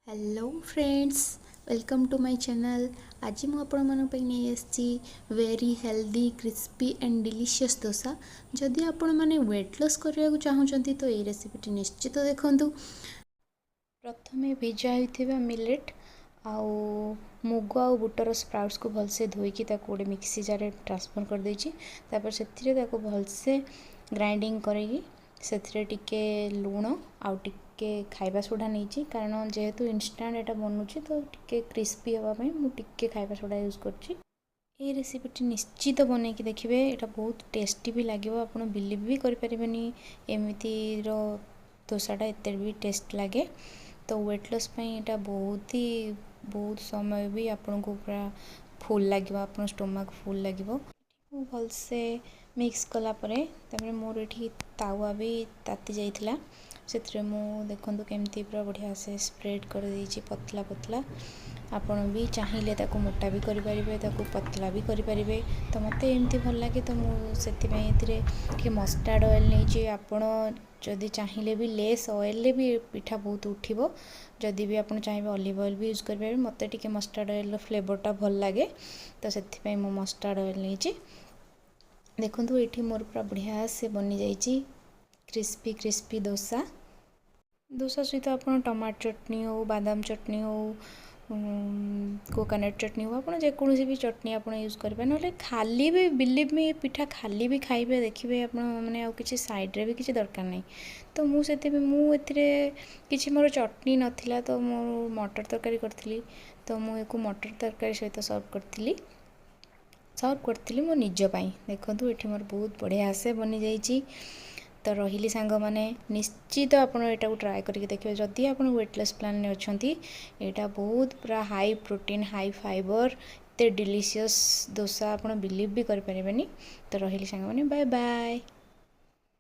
Hello friends, welcome to my channel. आज मु नहीं very healthy crispy and delicious dosa. जदि आपण मैंने वेट लॉस करने को चाहूँगी तो ये रेसिपीटी निश्चित देखूँ। प्रथमे भिजा होता मिलेट आउ मुग आ बुटर स्प्राउट्स को भलसे धोईकी गोटे मिक्सी जार ट्रांसफर कर देछि। तापर से भलसे ग्राइंडिंग करेगी से टिके लुण आउ टिके खाइबा सोडा नहीं, कारण जेहेतु इंस्टांट एटा बनूची तो टिके क्रिस्पी होगापी मुझे खाइबा सोडा यूज कर। ये रेसिपीटी निश्चित बनईकि देखिए, यहाँ बहुत टेस्टी भी लगे। आप बिलीव भी करें एमती डोसाटा एत भी टेस्ट लगे। तो वेट लॉस यहाँ बहुत समय भी आपन को पूरा फुल लगे, आप स्टोमक फुल लगे। भलसे मिक्स कलापर मोर ये तावा भी ताती जाइथिला। से मु देखु केमती पूरा बढ़िया से स्प्रेड कर देछि पतला पतला। आपन भी चाहिए ताको मोटा भी करें, ताको पतला भी करें। तो मत एमती भल लगे तो मुझे मस्टार्ड ऑयल नहीं। आपड़ जदि चाहिए भी लेस ऑयल भी पिठा बहुत उठिबो। जदि भी आप चाहिए ऑलिव ऑयल भी यूज करें। मत टिके मस्टार्ड ऑयल फ्लेवरटा भल लगे तो से मस्टार्ड ऑयल नहीं। देखो ये मोर पूरा बढ़िया से बनी जाइए क्रिस्पी क्रिस्पी डोसा। डोसा सहित आप टमाटो चटनी हो, बादाम चटनी हो, कोकोनट चटनी हो, आप जेकोसी भी चटनी आप यूज करेंगे। ना खाली भी बिलीव में ये पिठा खाली भी खाइबे देखिए आप मैंने आउ किसी साइड रे भी किसी दरकार नहीं। तो मुझे किसी मोर चटनी नाला तो मोर मटर तरकारी करी। तो मुझे मटर तरकारी सहित सर्व करी मो निजपाई। देखो ये मोर बहुत बढ़िया से बनी जाइए। तो रही सांग मैंने निश्चित आप ट्राए करके देखिए। जदि आप वेट लॉस प्लान में अच्छा, यहाँ बहुत पूरा हाई प्रोटीन हाई फाइबर एत डिलीशियस डोसा आप बिलीव भी करें। तो रही सांग मैंने बाय बाय।